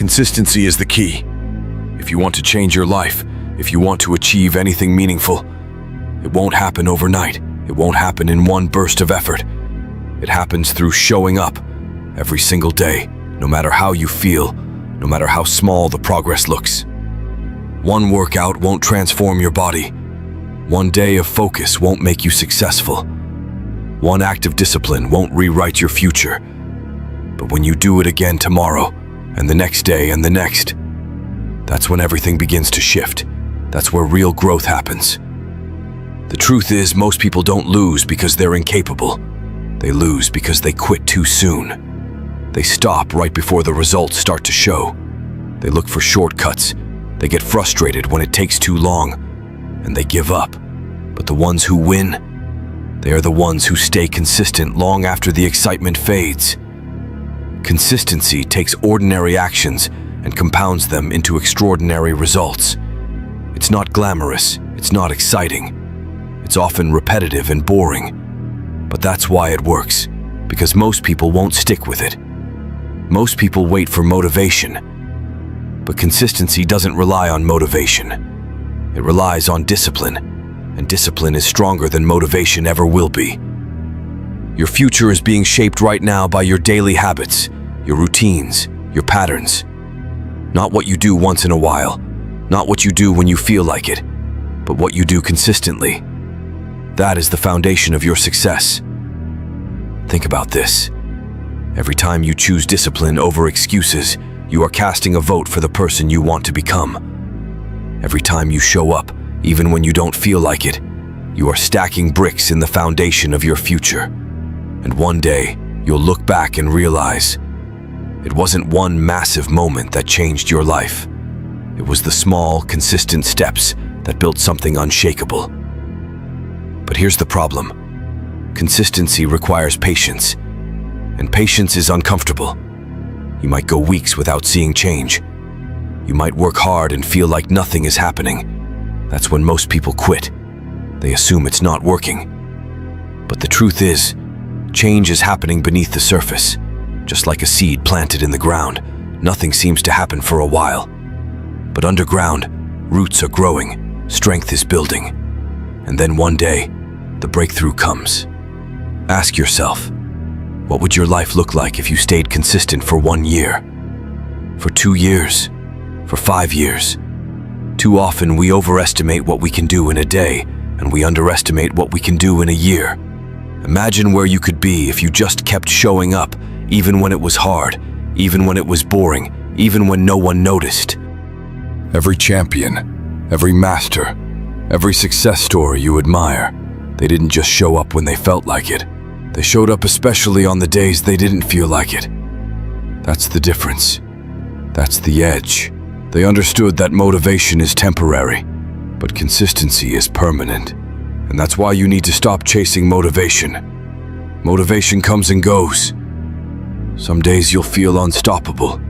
Consistency is the key. If you want to change your life, if you want to achieve anything meaningful, it won't happen overnight. It won't happen in one burst of effort. It happens through showing up every single day, no matter how you feel, no matter how small the progress looks. One workout won't transform your body. One day of focus won't make you successful. One act of discipline won't rewrite your future. But when you do it again tomorrow, and the next day and the next, that's when everything begins to shift. That's where real growth happens. The truth is, most people don't lose because they're incapable. They lose because they quit too soon. They stop right before the results start to show. They look for shortcuts. They get frustrated when it takes too long, and they give up. But the ones who win, they are the ones who stay consistent long after the excitement fades. Consistency takes ordinary actions and compounds them into extraordinary results. It's not glamorous, it's not exciting. It's often repetitive and boring. But that's why it works, because most people won't stick with it. Most people wait for motivation. But consistency doesn't rely on motivation. It relies on discipline, and discipline is stronger than motivation ever will be. Your future is being shaped right now by your daily habits, your routines, your patterns. Not what you do once in a while, not what you do when you feel like it, but what you do consistently. That is the foundation of your success. Think about this. Every time you choose discipline over excuses, you are casting a vote for the person you want to become. Every time you show up, even when you don't feel like it, you are stacking bricks in the foundation of your future. And one day, you'll look back and realize it wasn't one massive moment that changed your life. It was the small, consistent steps that built something unshakable. But here's the problem. Consistency requires patience, and patience is uncomfortable. You might go weeks without seeing change. You might work hard and feel like nothing is happening. That's when most people quit. They assume it's not working. But the truth is, change is happening beneath the surface. Just like a seed planted in the ground, nothing seems to happen for a while. But underground, roots are growing, strength is building. And then one day, the breakthrough comes. Ask yourself, what would your life look like if you stayed consistent for 1 year? For 2 years? For 5 years? Too often we overestimate what we can do in a day, and we underestimate what we can do in a year. Imagine where you could be if you just kept showing up, even when it was hard, even when it was boring, even when no one noticed. Every champion, every master, every success story you admire, they didn't just show up when they felt like it. They showed up especially on the days they didn't feel like it. That's the difference. That's the edge. They understood that motivation is temporary, but consistency is permanent. And that's why you need to stop chasing motivation. Motivation comes and goes. Some days you'll feel unstoppable.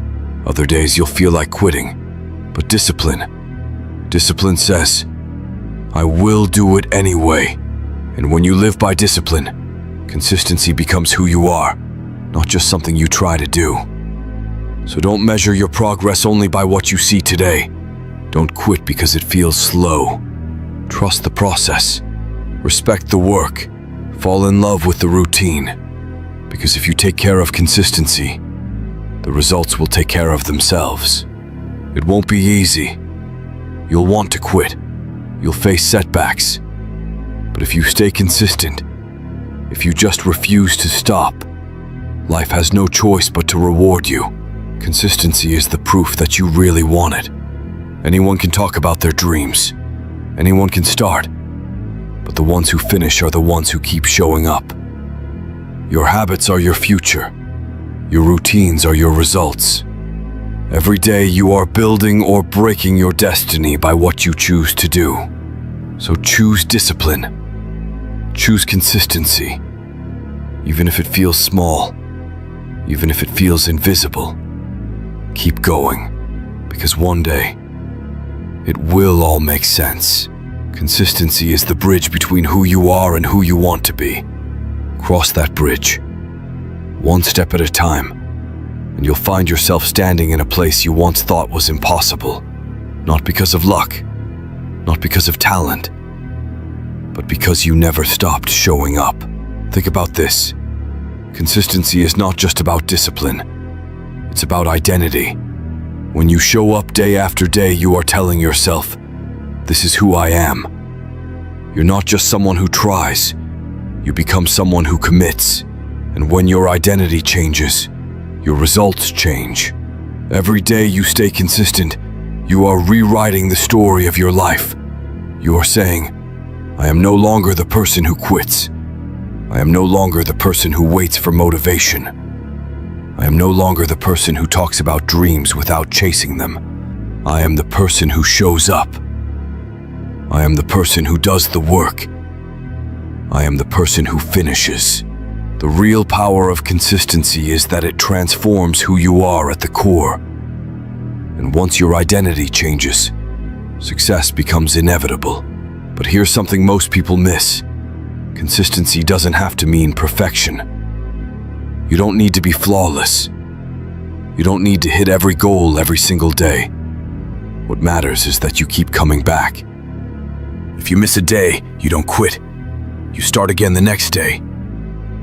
Other days you'll feel like quitting. But discipline says, I will do it anyway. And when you live by discipline, consistency becomes who you are, not just something you try to do. So don't measure your progress only by what you see today. Don't quit because it feels slow. Trust the process. Respect the work. Fall in love with the routine. Because if you take care of consistency, the results will take care of themselves. It won't be easy. You'll want to quit. You'll face setbacks. But if you stay consistent, if you just refuse to stop, life has no choice but to reward you. Consistency is the proof that you really want it. Anyone can talk about their dreams. Anyone can start. But the ones who finish are the ones who keep showing up. Your habits are your future. Your routines are your results. Every day you are building or breaking your destiny by what you choose to do. So choose discipline. Choose consistency. Even if it feels small, even if it feels invisible. Keep going, because one day, it will all make sense. Consistency is the bridge between who you are and who you want to be. Cross that bridge, one step at a time, and you'll find yourself standing in a place you once thought was impossible. Not because of luck, not because of talent, but because you never stopped showing up. Think about this. Consistency is not just about discipline. It's about identity. When you show up day after day, you are telling yourself, "This is who I am." You're not just someone who tries. You become someone who commits. And when your identity changes, your results change. Every day you stay consistent, you are rewriting the story of your life. You are saying, "I am no longer the person who quits. I am no longer the person who waits for motivation. I am no longer the person who talks about dreams without chasing them. I am the person who shows up. I am the person who does the work. I am the person who finishes." The real power of consistency is that it transforms who you are at the core. And once your identity changes, success becomes inevitable. But here's something most people miss. Consistency doesn't have to mean perfection. You don't need to be flawless. You don't need to hit every goal every single day. What matters is that you keep coming back. If you miss a day, you don't quit. You start again the next day.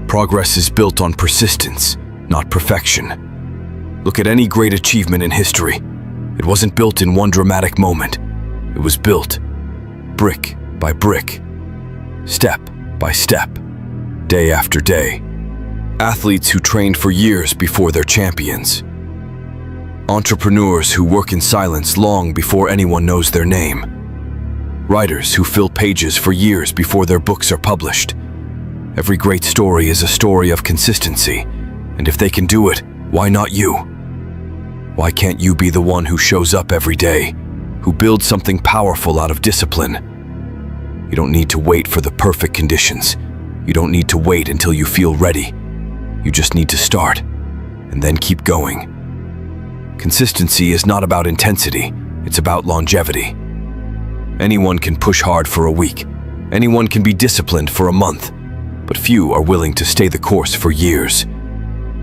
Progress is built on persistence, not perfection. Look at any great achievement in history. It wasn't built in one dramatic moment. It was built brick by brick, step by step, day after day. Athletes who trained for years before they're champions. Entrepreneurs who work in silence long before anyone knows their name. Writers who fill pages for years before their books are published. Every great story is a story of consistency, and if they can do it, why not you? Why can't you be the one who shows up every day, who builds something powerful out of discipline? You don't need to wait for the perfect conditions. You don't need to wait until you feel ready. You just need to start, and then keep going. Consistency is not about intensity, it's about longevity. Anyone can push hard for a week. Anyone can be disciplined for a month. But few are willing to stay the course for years.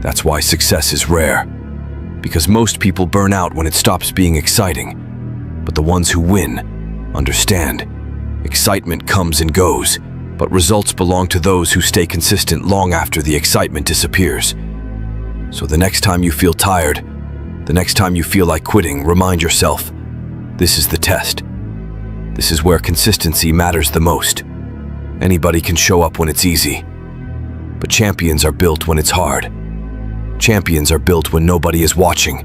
That's why success is rare. Because most people burn out when it stops being exciting. But the ones who win understand. Excitement comes and goes, but results belong to those who stay consistent long after the excitement disappears. So the next time you feel tired, the next time you feel like quitting, remind yourself, this is the test. This is where consistency matters the most. Anybody can show up when it's easy, but champions are built when it's hard. Champions are built when nobody is watching,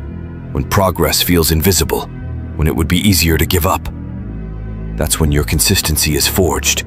when progress feels invisible, when it would be easier to give up. That's when your consistency is forged.